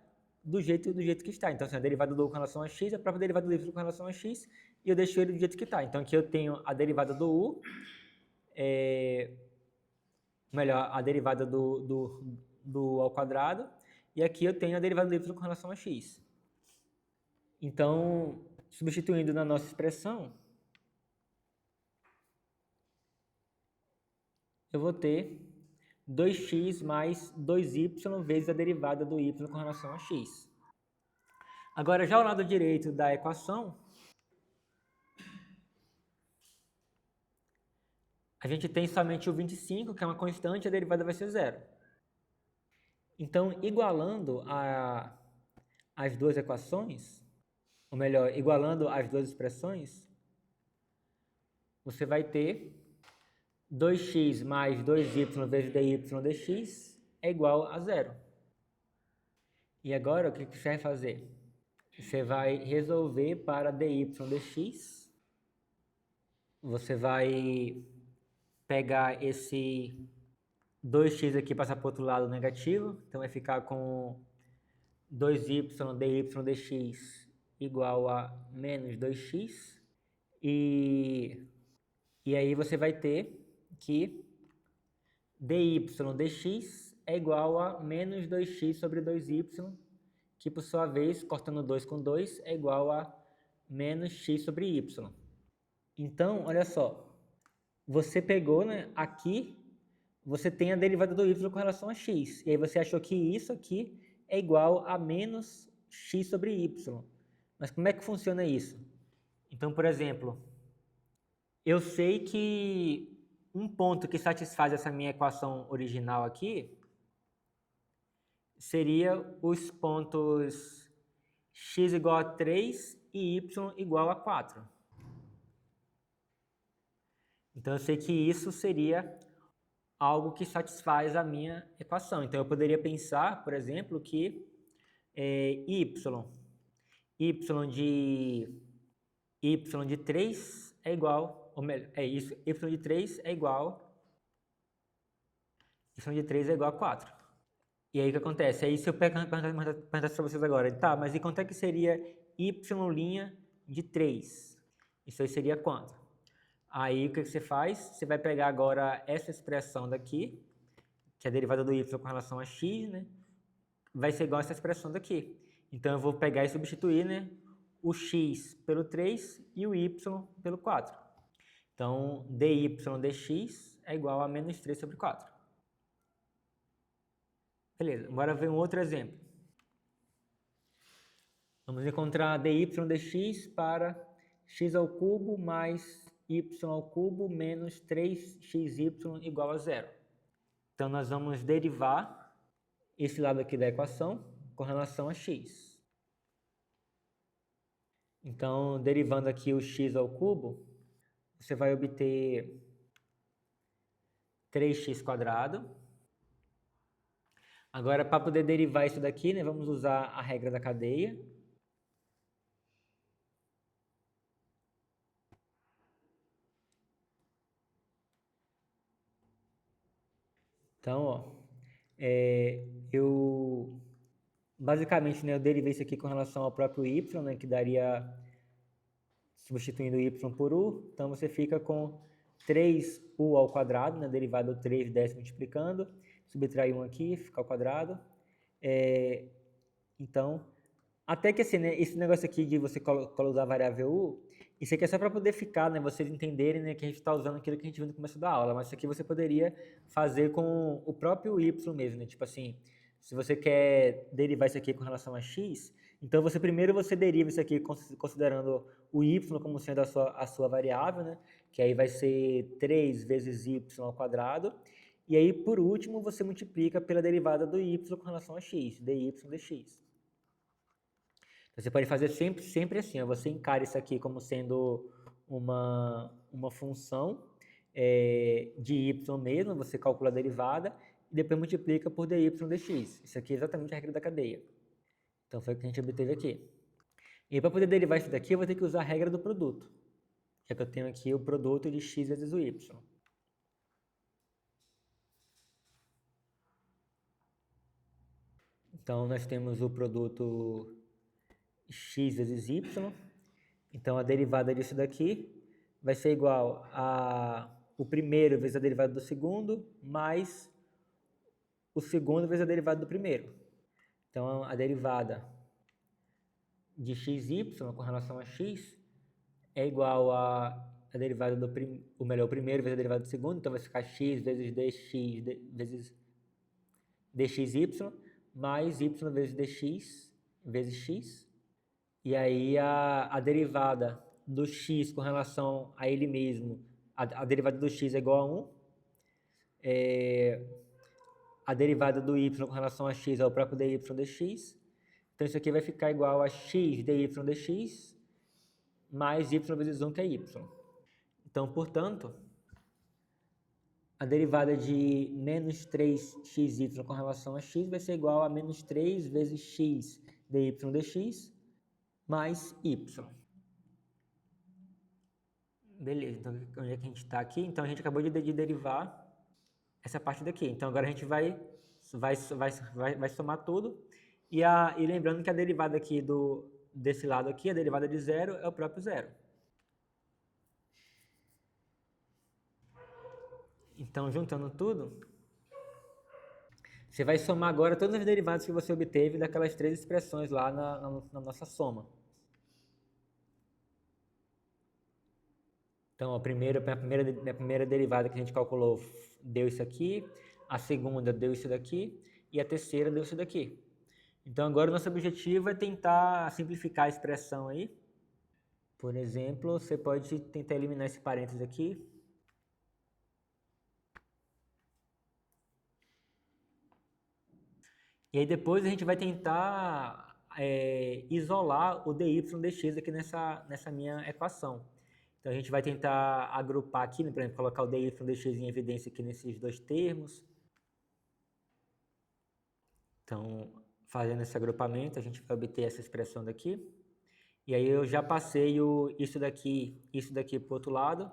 do jeito que está. Então, assim, a derivada do u com relação a x é a própria derivada do y com relação a x, e eu deixo ele do jeito que está. Então, aqui eu tenho a derivada do u, a derivada do ao quadrado, e aqui eu tenho a derivada do y com relação a x. Então, substituindo na nossa expressão, eu vou ter 2x mais 2y vezes a derivada do y com relação a x. Agora, já ao lado direito da equação, a gente tem somente o 25, que é uma constante, e a derivada vai ser 0. Então, igualando as duas equações, ou melhor, igualando as duas expressões, você vai ter 2x mais 2y vezes dy dx é igual a 0. E agora, o que você vai fazer? você vai resolver para dy dx. Você vai pegar esse 2x aqui e passar para o outro lado negativo. Então vai ficar com 2y dy dx igual a menos 2x. E aí você vai ter que dy dx é igual a menos 2x sobre 2y, que por sua vez, cortando 2 com 2, é igual a menos x sobre y. Então, olha só, você pegou, né, aqui, você tem a derivada do y com relação a x, e aí você achou que isso aqui é igual a menos x sobre y. Mas como é que funciona isso? Então, por exemplo, eu sei que um ponto que satisfaz essa minha equação original aqui seria os pontos x igual a 3 e y igual a 4. Então, eu sei que isso seria algo que satisfaz a minha equação. Então, eu poderia pensar, por exemplo, que y de 3 é igual, ou melhor, isso, y de 3 é igual a 4. E aí o que acontece? Aí se eu perguntasse para vocês agora, tá, mas e quanto é que seria y' de 3? Isso aí seria quanto? Aí o que você faz? Você vai pegar agora essa expressão daqui, que é a derivada do y com relação a x, né? Vai ser igual a essa expressão daqui. Então eu vou pegar e substituir, né, o x pelo 3 e o y pelo 4. Então dy dx é igual a menos 3 sobre 4. Beleza, agora vem um outro exemplo. Vamos encontrar dy dx para x ao cubo mais y ao cubo menos 3xy igual a 0. Então, nós vamos derivar esse lado aqui da equação com relação a x. Então, derivando aqui o x ao cubo, você vai obter 3x². Agora, para poder derivar isso daqui, né, vamos usar a regra da cadeia. Então, ó, eu basicamente, né, eu derivei isso aqui com relação ao próprio y, né, que daria substituindo y por u. Então, você fica com 3u ao quadrado, né, derivada do 3 décimo multiplicando. Subtrai 1 aqui, fica ao quadrado. Então, até que assim, né, esse negócio aqui de você usar a variável u, isso aqui é só para poder ficar, né, vocês entenderem, né, que a gente está usando aquilo que a gente viu no começo da aula, mas isso aqui você poderia fazer com o próprio y mesmo, né, tipo assim, se você quer derivar isso aqui com relação a x, então primeiro você deriva isso aqui considerando o y como sendo a sua variável, né, que aí vai ser 3 vezes y ao quadrado, e aí por último você multiplica pela derivada do y com relação a x, dy dx. Você pode fazer sempre assim, ó, você encara isso aqui como sendo uma função de y mesmo, você calcula a derivada e depois multiplica por dy dx. Isso aqui é exatamente a regra da cadeia. Então foi o que a gente obteve aqui. E para poder derivar isso daqui, eu vou ter que usar a regra do produto. Já que eu tenho aqui o produto de x vezes o y. Então nós temos o produto x vezes y, então a derivada disso daqui vai ser igual a o primeiro vezes a derivada do segundo, mais o segundo vezes a derivada do primeiro. Então a derivada de xy com relação a x é igual a derivada do o primeiro vezes a derivada do segundo, então vai ficar x vezes dx vezes dxy, mais y vezes dx vezes x. E aí a derivada do x com relação a ele mesmo, a derivada do x é igual a 1. A derivada do y com relação a x é o próprio dy dx. Então isso aqui vai ficar igual a x dy dx mais y vezes 1, que é y. Então, portanto, a derivada de menos 3xy com relação a x vai ser igual a menos 3 vezes x dy dx mais y. Beleza, então onde é que a gente está aqui? Então a gente acabou de derivar essa parte daqui. Então agora a gente vai somar tudo. E lembrando que a derivada aqui desse lado aqui, a derivada de zero é o próprio zero. Então, juntando tudo, você vai somar agora todas as derivadas que você obteve daquelas três expressões lá na nossa soma. Então, a primeira derivada que a gente calculou deu isso aqui, a segunda deu isso daqui e a terceira deu isso daqui. Então, agora o nosso objetivo é tentar simplificar a expressão aí. Por exemplo, você pode tentar eliminar esse parênteses aqui. E aí depois a gente vai tentar isolar o dy dx aqui nessa minha equação. Então a gente vai tentar agrupar aqui, né, por exemplo, colocar o dy dx em evidência aqui nesses dois termos. Então, fazendo esse agrupamento, a gente vai obter essa expressão daqui. E aí eu já passei isso daqui para o outro lado,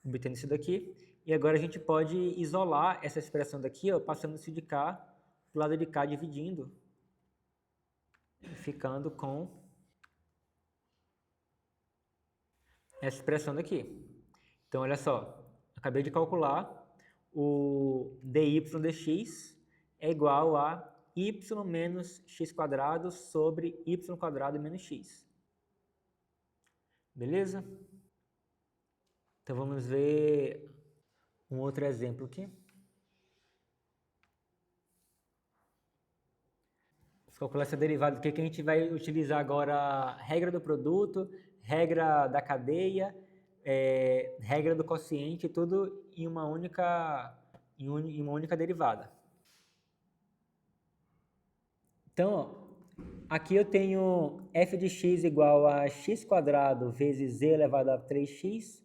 obtendo isso daqui. E agora a gente pode isolar essa expressão daqui, ó, passando isso de cá para o lado de cá, dividindo, ficando com essa expressão daqui. Então, olha só, acabei de calcular, o dy dx é igual a y menos x² sobre y² menos x. Beleza? Então, vamos ver um outro exemplo aqui. Vamos calcular essa derivada aqui, que a gente vai utilizar agora a regra do produto, regra da cadeia, regra do quociente, tudo em uma única derivada. Então, ó, aqui eu tenho f de x igual a x² vezes z elevado a 3x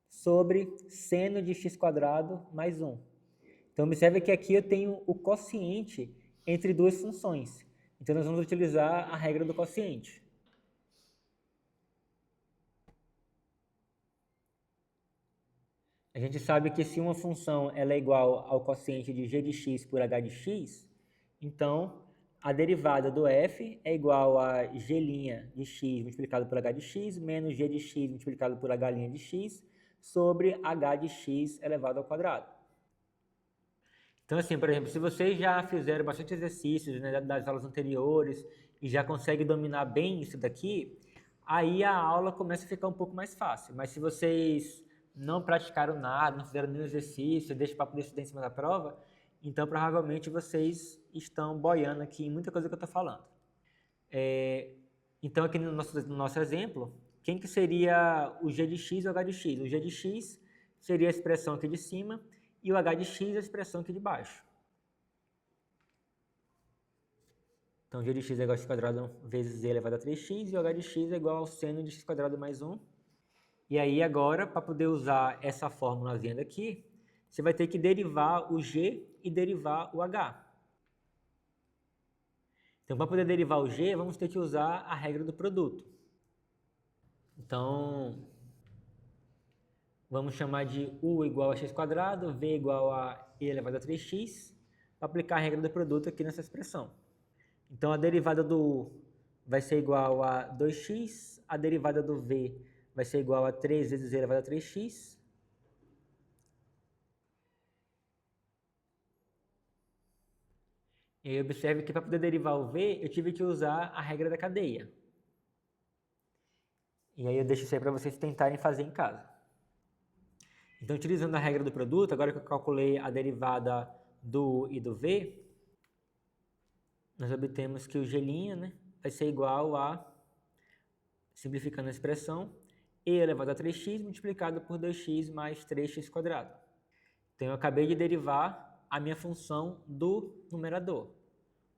sobre seno de x² mais 1. Então, observe que aqui eu tenho o quociente entre duas funções. Então, nós vamos utilizar a regra do quociente. A gente sabe que se uma função ela é igual ao quociente de g de x por h de x, então a derivada do f é igual a g' de x multiplicado por h de x menos g de x multiplicado por h' de x sobre h de x elevado ao quadrado. Então, assim, por exemplo, se vocês já fizeram bastante exercícios, né, das aulas anteriores e já conseguem dominar bem isso daqui, aí a aula começa a ficar um pouco mais fácil. Mas se vocês não praticaram nada, não fizeram nenhum exercício, deixam para poder estudar em cima da prova, então provavelmente vocês estão boiando aqui em muita coisa que eu estou falando. Então, aqui no nosso exemplo, quem que seria o g de x e o h de x? O g de x seria a expressão aqui de cima e o h de x a expressão aqui de baixo. Então, g de x é igual a x² vezes z elevado a 3x e o h de x é igual ao seno de x² mais 1. E aí, agora, para poder usar essa fórmulazinha daqui, você vai ter que derivar o g e derivar o h. Então, para poder derivar o g, vamos ter que usar a regra do produto. Então, vamos chamar de u igual a x², v igual a e elevado a 3x, para aplicar a regra do produto aqui nessa expressão. Então, a derivada do u vai ser igual a 2x, a derivada do v vai ser igual a 3 vezes e elevado a 3x. E aí, observe que para poder derivar o v, eu tive que usar a regra da cadeia. E aí eu deixo isso aí para vocês tentarem fazer em casa. Então, utilizando a regra do produto, agora que eu calculei a derivada do u e do v, nós obtemos que o g', né, vai ser igual a, simplificando a expressão, e elevado a 3x multiplicado por 2x mais 3x². Então, eu acabei de derivar a minha função do numerador.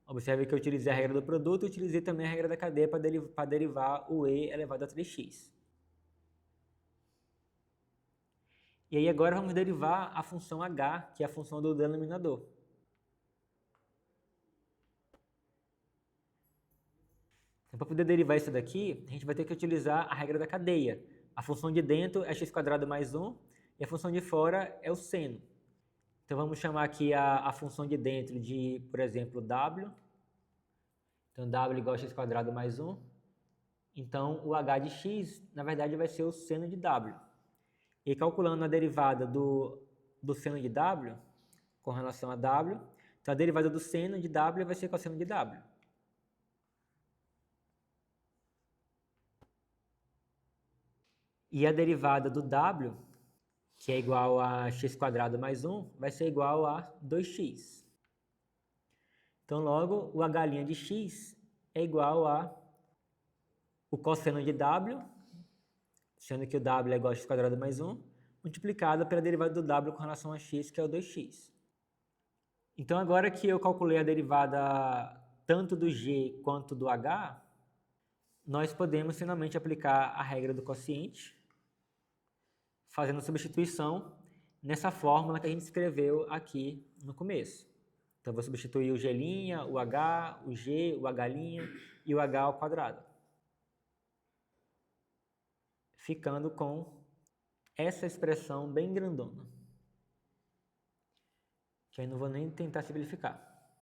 Observe que eu utilizei a regra do produto e utilizei também a regra da cadeia para derivar o e elevado a 3x. E aí agora vamos derivar a função h, que é a função do denominador. Então, para poder derivar isso daqui, a gente vai ter que utilizar a regra da cadeia. A função de dentro é x² mais 1 e a função de fora é o seno. Então, vamos chamar aqui a função de dentro de, por exemplo, w. Então, w igual a x² mais 1. Então, o h de x, na verdade, vai ser o seno de w. E calculando a derivada do seno de w, com relação a w, então a derivada do seno de w vai ser cosseno de w. E a derivada do w, que é igual a x² mais 1, vai ser igual a 2x. Então, logo, o h' de x é igual a o cosseno de w, sendo que o w é igual a x² mais 1, multiplicado pela derivada do w com relação a x, que é o 2x. Então, agora que eu calculei a derivada tanto do g quanto do h, nós podemos finalmente aplicar a regra do quociente, fazendo substituição nessa fórmula que a gente escreveu aqui no começo. Então, vou substituir o g', o h, o g, o h' e o h ao quadrado. Ficando com essa expressão bem grandona, que aí não vou nem tentar simplificar.